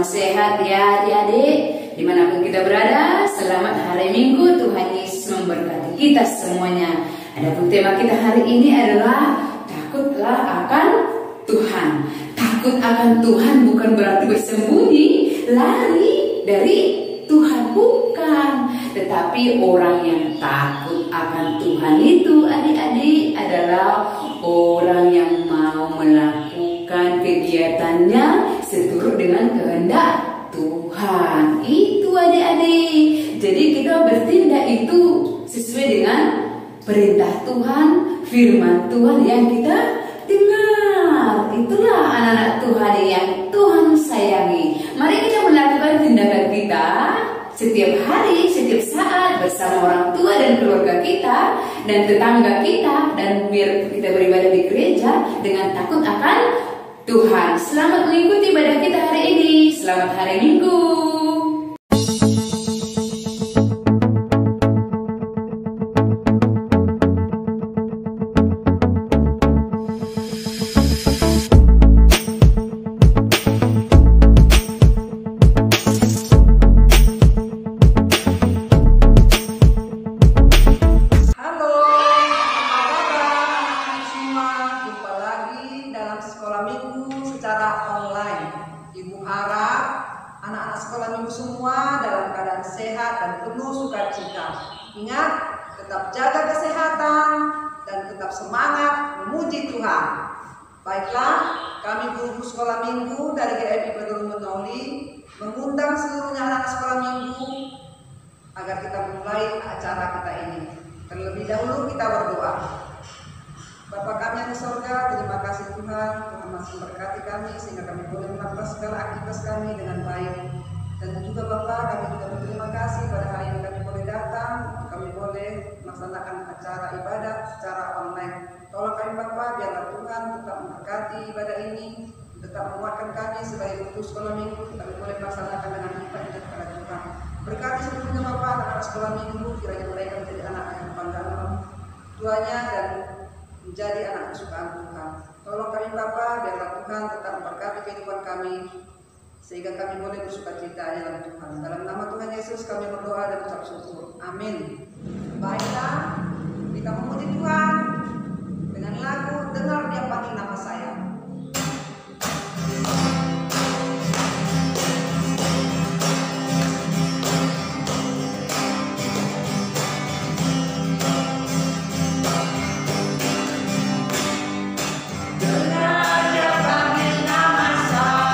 sehat ya adik-adik. Dimanapun kita berada, selamat hari Minggu. Tuhan Yesus memberkati kita semuanya. Adapun tema kita hari ini adalah takutlah akan Tuhan. Takut akan Tuhan bukan berarti bersembunyi, lari dari Tuhan, bukan. Tetapi orang yang takut akan Tuhan itu adik-adik adalah orang yang mau melakukan kegiatannya seturut dengan kehendak Tuhan. Itu adik-adik. Jadi kita bertindak itu sesuai dengan perintah Tuhan, firman Tuhan yang kita dengar. Itulah anak-anak Tuhan yang Tuhan sayangi. Mari kita melakukan tindakan kita setiap hari, setiap saat bersama orang tua dan keluarga kita dan tetangga kita, dan biar kita beribadah di gereja dengan takut akan Tuhan. Selamat mengikuti ibadah kita hari ini. Selamat hari Minggu. Ingat, tetap jaga kesehatan dan tetap semangat memuji Tuhan. Baiklah, kami guru sekolah minggu dari GIP Peduli Menoli mengundang seluruhnya anak sekolah minggu agar kita mulai acara kita ini. Terlebih dahulu kita berdoa. Bapa kami yang di surga, terima kasih Tuhan, Tuhan masih memberkati kami sehingga kami boleh melakukan segala aktivitas kami dengan baik. Dan juga Bapak, kami juga berterima kasih pada hari ini kami boleh datang, kami boleh melaksanakan acara ibadah secara online. Tolong kami Bapak, biarlah Tuhan tetap memberkati ibadah ini, tetap menguatkan kami sebagai guru sekolah minggu, kami boleh melaksanakan dengan ibadah kepada Tuhan. Berkati seluruhnya Bapak, anak sekolah minggu, kiranya mereka menjadi anak yang dipandang tuanya dan menjadi anak kesukaan Tuhan. Tolong kami Bapak, biarlah Tuhan tetap memberkati kehidupan kami, sehingga kami boleh bersukacita dalam Tuhan. Dalam nama Tuhan Yesus kami berdoa dan ucap syukur. Amin. Baiklah, kita memuji Tuhan dengan lagu Dengar Dia Panggil Nama Saya. Dengar dia panggil nama saya.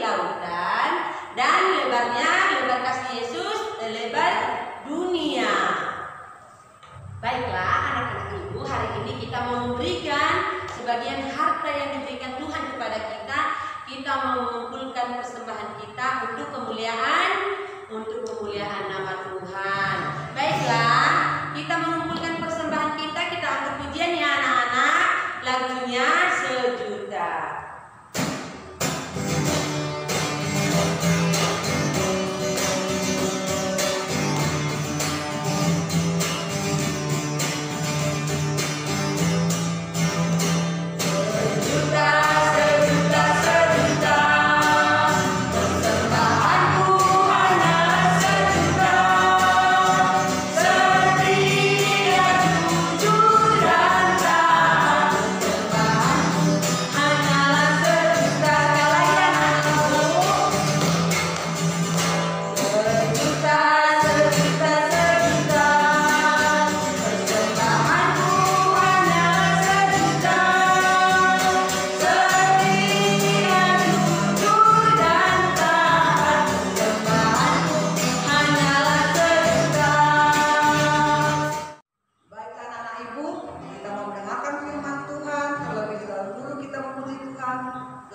lautan, dan lebarnya lebar kasih Yesus lebar dunia. Baiklah anak-anak ibu, hari ini kita mau memberikan sebagian harta yang diberikan Tuhan kepada kita. Kita mau mengumpulkan persembahan kita untuk kemuliaan nama Tuhan. Baiklah, kita mengumpulkan persembahan kita angkat pujian ya anak-anak. Lagunya Sejuta.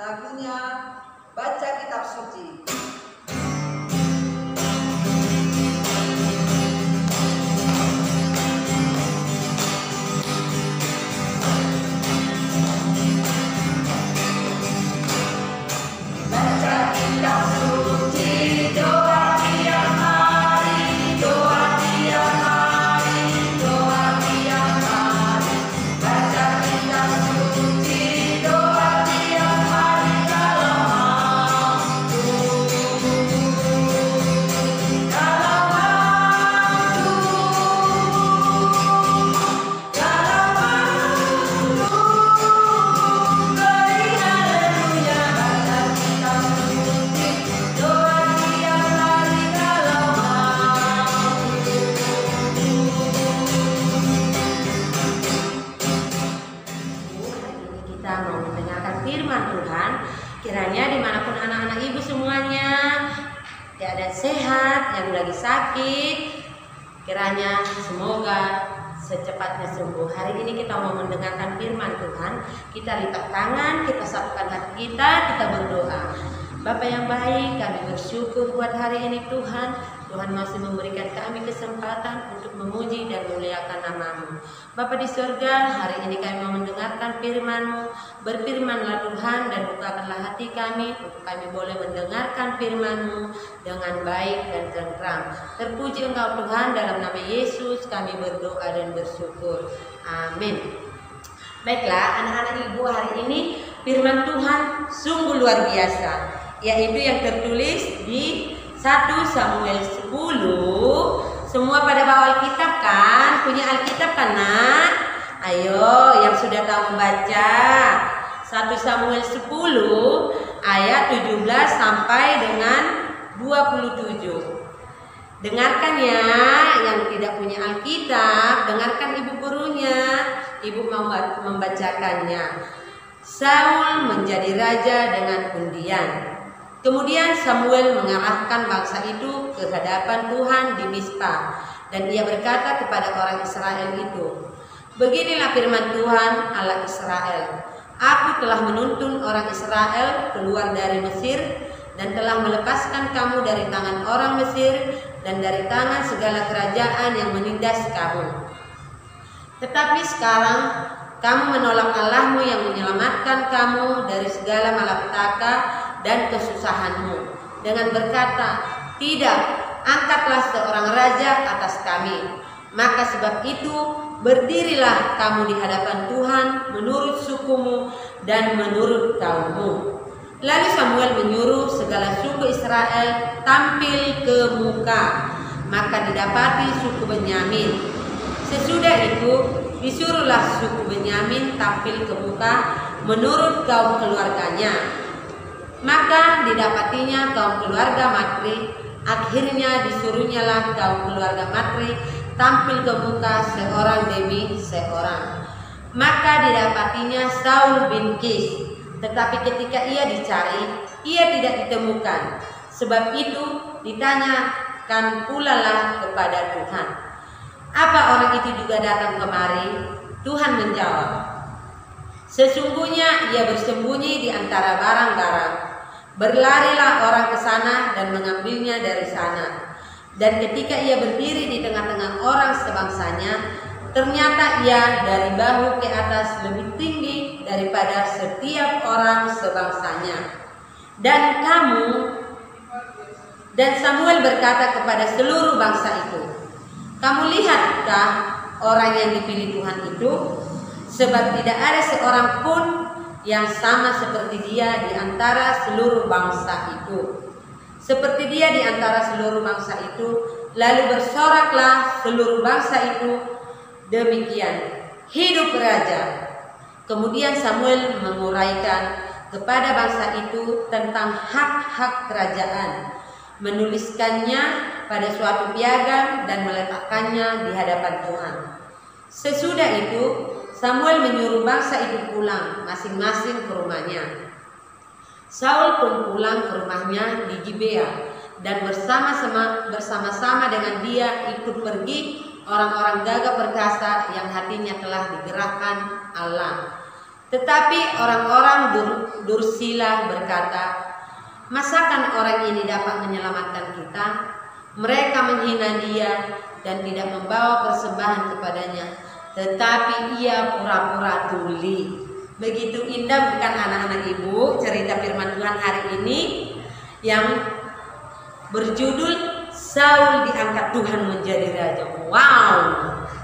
Lagunya Baca Kitab Suci. Kiranya dimanapun anak-anak ibu semuanya keadaan sehat, yang lagi sakit, kiranya semoga secepatnya sembuh. Hari ini kita mau mendengarkan firman Tuhan. Kita lipat tangan, kita satukan hati kita berdoa. Bapa yang baik, kami bersyukur buat hari ini Tuhan. Tuhan masih memberikan kami kesempatan untuk memuji dan memuliakan nama-Mu. Bapa di surga, hari ini kami mau mendengarkan firman-Mu. Berfirmanlah Tuhan dan bukakanlah hati kami untuk kami boleh mendengarkan firman-Mu dengan baik dan tenteram. Terpuji Engkau Tuhan, dalam nama Yesus kami berdoa dan bersyukur. Amin. Baiklah anak-anak ibu, hari ini firman Tuhan sungguh luar biasa, yaitu yang tertulis di 1 Samuel 10. Semua pada bawa Alkitab kan? Punya Alkitab kan nak? Ayo yang sudah tahu membaca 1 Samuel 10 ayat 17 sampai dengan 27. Dengarkan ya, yang tidak punya Alkitab, dengarkan ibu gurunya. Ibu mau membacakannya. Saul menjadi raja dengan undian. Kemudian Samuel mengarahkan bangsa itu ke hadapan Tuhan di Mizpah, dan ia berkata kepada orang Israel itu, "Beginilah firman Tuhan Allah Israel, Aku telah menuntun orang Israel keluar dari Mesir dan telah melepaskan kamu dari tangan orang Mesir dan dari tangan segala kerajaan yang menindas kamu. Tetapi sekarang kamu menolak Allahmu yang menyelamatkan kamu dari segala malapetaka dan kesusahanmu dengan berkata, 'Tidak, angkatlah seorang raja atas kami.' Maka sebab itu berdirilah kamu di hadapan Tuhan menurut sukumu dan menurut kaummu." Lalu Samuel menyuruh segala suku Israel tampil ke muka, maka didapati suku Benyamin. Sesudah itu disuruhlah suku Benyamin tampil ke muka menurut kaum keluarganya. Maka didapatinya kaum keluarga Matri. Akhirnya disuruhnyalah kaum keluarga Matri tampil ke muka seorang demi seorang. Maka didapatinya Saul bin Kis Tetapi ketika ia dicari, ia tidak ditemukan. Sebab itu ditanyakan pula lah kepada Tuhan, apa orang itu juga datang kemari? Tuhan menjawab, sesungguhnya ia bersembunyi di antara barang-barang. Berlarilah orang ke sana dan mengambilnya dari sana. Dan ketika ia berdiri di tengah-tengah orang sebangsanya, ternyata ia dari bahu ke atas lebih tinggi daripada setiap orang sebangsanya. Dan Samuel berkata kepada seluruh bangsa itu, kamu lihatkah orang yang dipilih Tuhan itu? Sebab tidak ada seorang pun yang sama seperti dia di antara seluruh bangsa itu. Seperti dia di antara seluruh bangsa itu. Lalu bersoraklah seluruh bangsa itu, demikian, hidup raja. Kemudian Samuel menguraikan kepada bangsa itu tentang hak-hak kerajaan, menuliskannya pada suatu piagam dan meletakkannya di hadapan Tuhan. Sesudah itu Samuel menyuruh bangsa itu pulang masing-masing ke rumahnya. Saul pun pulang ke rumahnya di Gibea, dan bersama-sama dengan dia ikut pergi orang-orang gagah perkasa yang hatinya telah digerakkan Allah. Tetapi orang-orang dursila berkata, masakan orang ini dapat menyelamatkan kita? Mereka menghina dia dan tidak membawa persembahan kepadanya, tetapi ia pura-pura tuli. Begitu indah bukan anak-anak ibu cerita firman Tuhan hari ini yang berjudul Saul diangkat Tuhan menjadi raja. Wow,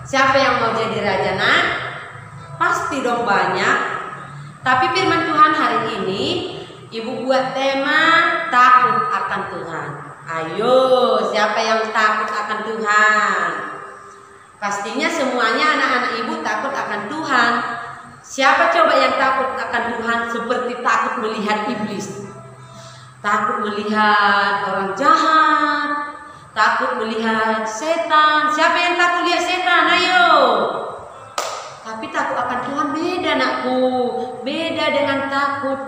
siapa yang mau jadi raja nak? Pasti dong banyak. Tapi firman Tuhan hari ini ibu buat tema takut akan Tuhan. Ayo, siapa yang takut akan Tuhan? Pastinya semuanya anak-anak ibu takut akan Tuhan. Siapa coba yang takut akan Tuhan seperti takut melihat iblis? Takut melihat orang jahat, takut melihat setan. Siapa yang takut lihat setan? Ayo. Tapi takut akan Tuhan beda nakku. Beda dengan takut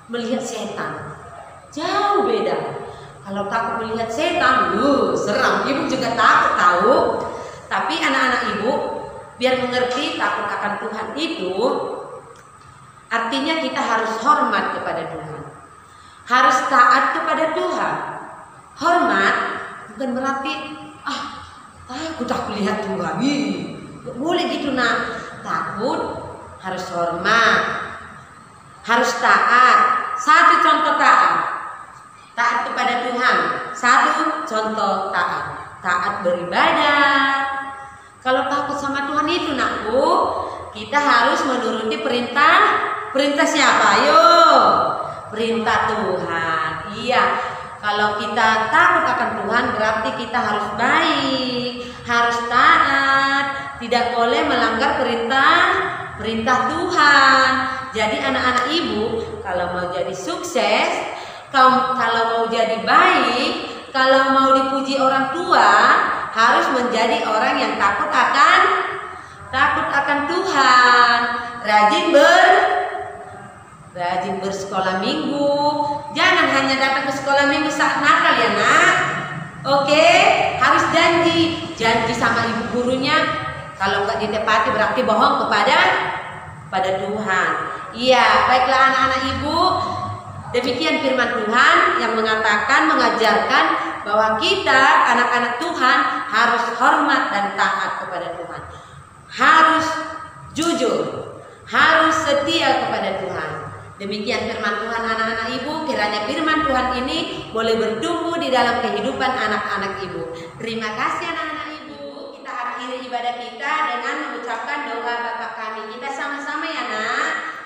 melihat setan. Jauh beda. Kalau takut melihat setan, seram. Ibu juga takut tahu. Tapi anak-anak ibu biar mengerti takut akan Tuhan itu artinya kita harus hormat kepada Tuhan. Harus taat kepada Tuhan. Hormat bukan berarti takut aku lihat Tuhan. Boleh gitu nak. Takut, harus hormat, harus taat. Satu contoh taat, taat kepada Tuhan. Satu contoh taat, taat beribadah. Kalau takut sama Tuhan itu nakku, kita harus menuruti perintah siapa? Ayo, perintah Tuhan. Iya, kalau kita takut akan Tuhan berarti kita harus baik, harus taat. Tidak boleh melanggar perintah Tuhan. Jadi anak-anak ibu kalau mau jadi sukses, kalau mau jadi baik, kalau mau dipuji orang tua, harus menjadi orang yang takut akan Tuhan. Rajin bersekolah minggu. Jangan hanya datang ke sekolah minggu saat Natal ya nak. Oke, harus janji sama ibu gurunya. Kalau nggak ditepati berarti bohong kepada Tuhan. Iya, baiklah anak-anak ibu. Demikian firman Tuhan yang mengajarkan bahwa kita anak-anak Tuhan harus hormat dan taat kepada Tuhan. Harus jujur, harus setia kepada Tuhan. Demikian firman Tuhan anak-anak ibu. Kiranya firman Tuhan ini boleh bertumbuh di dalam kehidupan anak-anak ibu. Terima kasih anak-anak ibu. Kita akhiri ibadah kita dengan mengucapkan doa Bapa kami. Kita sama-sama ya nak.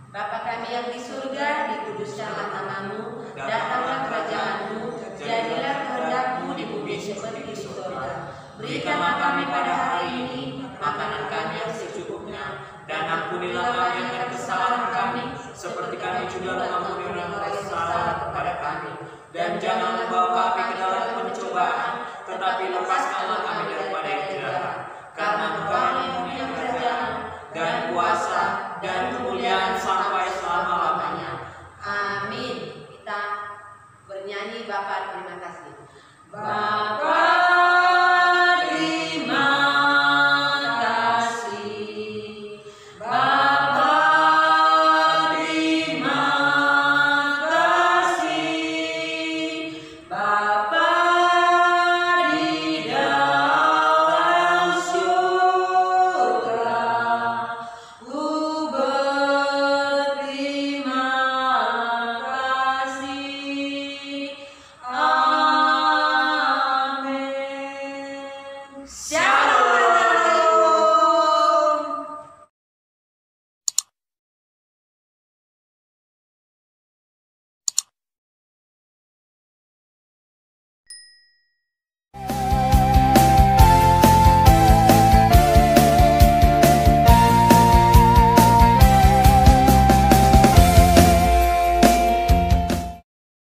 Bapa kami yang di surga, dikuduskanlah namamu, datanglah kerajaanmu, jadilah kehendakmu di bumi seperti di surga. Berikanlah kami pada hari ini makanan kami yang secukupnya, dan ampunilah kami akan kesalahan kami, seperti kami juga mengampuni orang bersalah kepada kami. Dan jangan membawa kami ke dalam pencobaan, tetapi lepaskanlah kami daripada yang jahat. Karena Engkau yang punya kerajaan dan kuasa dan kemuliaan sampai selama-lamanya. kita bernyanyi Bapa terima kasih. Bapa